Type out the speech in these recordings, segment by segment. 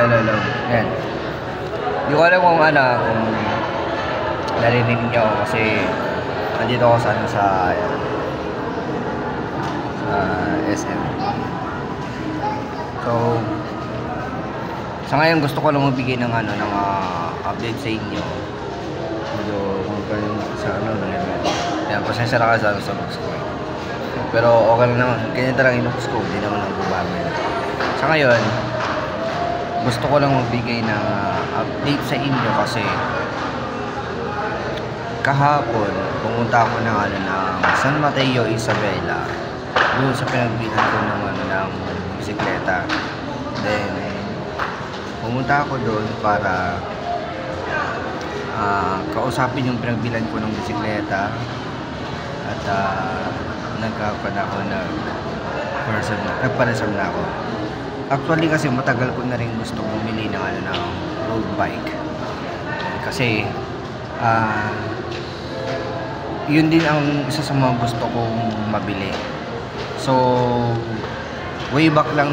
Hello. Yan. Hindi ko alam kung kung narinig niyo kasi nandito ako sa SM. So, sa ngayon gusto ko lang magbigay ng update sa inyo. Medyo kung kayo sa yan, pasensya na ka sa box ko. Pero okay lang naman, ganyan talagang inubos ko, hindi naman nagbabago. Sa ngayon, gusto ko lang magbigay ng update sa inyo kasi kahapon pumunta ako ng San Mateo, Isabela, doon sa pinagbilhan ko ng bisikleta. Then pumunta ako doon para kausapin yung pinagbilhan ko ng bisikleta at nagpa-reserve na ako. Actually kasi matagal ko na rin gusto bumili ng road bike. Kasi yun din ang isa sa mga gusto kong mabili. So way back lang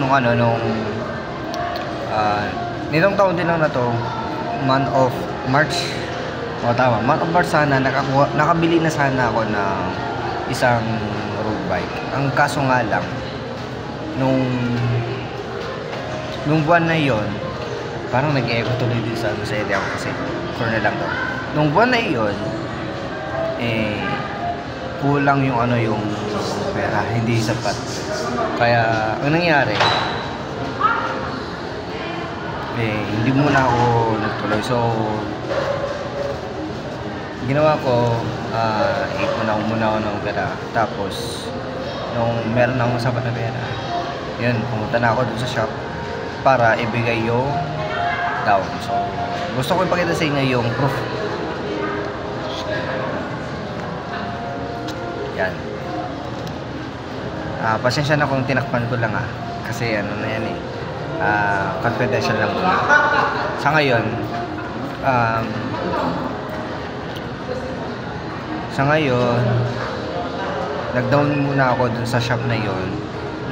nitong taon din lang na to, month of March. Tama, month of March sana nakabili na sana ako ng isang road bike. Ang kaso nga lang nung buwan na yon, parang nag-echo tuloy din sa area ko kasi corner lang to. Nung buwan na yon, kulang yung yung pera, hindi sapat. Kaya ang nangyari, hindi muna ako nagtuloy. So ginawa ko, ipon ako muna ng pera. Tapos nung meron akong sapat na pera, yun, pumunta na ako dun sa shop para ibigay yung down. So gusto ko ipakita sa inyo yung proof. Yan. Pasensya na kung tinakpan ko lang kasi na yan confidential lang muna. Sa ngayon, nag-down muna ako dun sa shop na yon.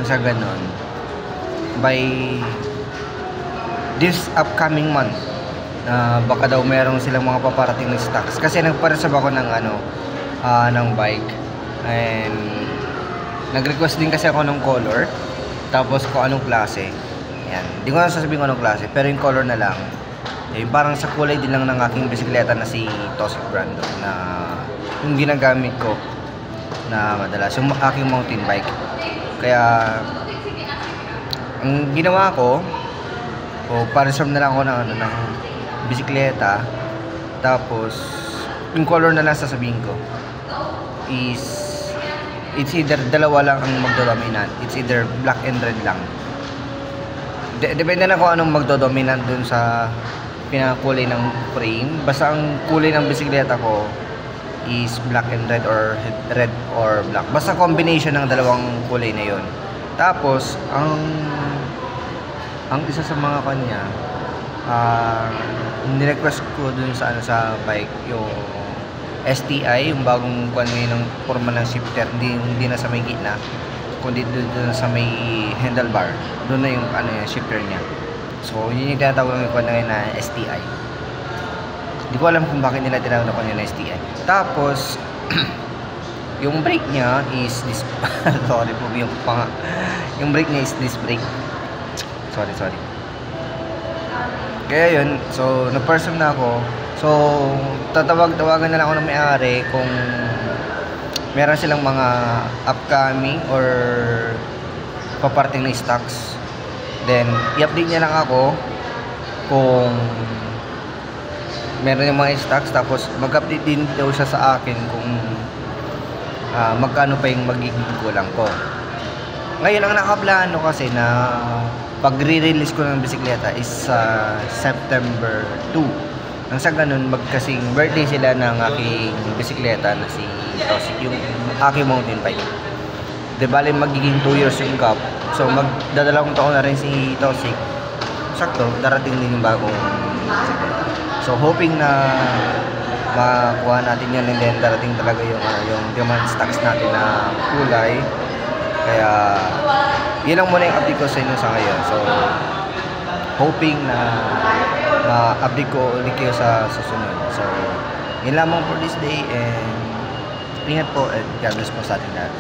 Sa ganon, by this upcoming month, baka daw merong silang mga paparating na stocks. Kasi nagpa-reserve ako ng bike, and nag-request din kasi ako ng color, tapos kung anong klase. Yan, hindi ko na sasabihin kung anong klase, pero yung color na lang, parang sa kulay din lang ng aking bisikleta na si Tossic Brando, na yung ginagamit ko na madalas, yung aking mountain bike. Kaya ang ginawa ko, pa-reserve na lang ako ng bisikleta, tapos yung color na lang sasabihin ko is it's either dalawa lang ang magdodominant. It's either black and red lang. Depende na kung anong magdodominant dun sa pinakakulay ng frame. Basta ang kulay ng bisikleta ko is black and red or red or black. Basta combination ng dalawang kulay na yon. Tapos ang isa sa mga kanya, nirequest ko dun sa bike yung STI, yung bagong ngayon ng forma ng shifter, hindi na sa may gitna, kundi doon sa may handlebar. Doon na yung yung shifter niya. So yun yung tinatawag ng ngayon na STI. Hindi ko alam kung bakit nila tinawag na STI. Tapos yung brake niya is this sorry po, yung brake niya is this brake. Sorry. Kaya yun, so na-person na ako. So tawagan na lang ako ng may-ari kung meron silang mga upcoming or paparting na stocks. Then i-update niya lang ako kung meron yung mga stocks, tapos mag-update din daw siya sa akin kung magkano pa yung magiging kulang ko. Ngayon ang nakaplano kasi na pag-re-release ko ng bisikleta is September 2. Nang sa ganun, magkasing birthday sila ng aking bisikleta na si Tossic, yung aking mountain bike. De bale magiging 2 years yung gap. So magdadalawang taon na rin si Tossic. Sakto, darating din yung bagong bisikleta. So hoping na makuha natin yan, and then darating talaga yung demand stocks natin na kulay. Kaya yun lang muna yung update ko sa inyo sa ngayon. So hoping na ma-update ko ulit kayo sa susunod. So, yun lamang for this day and ingat po at God bless po sa ating lahat.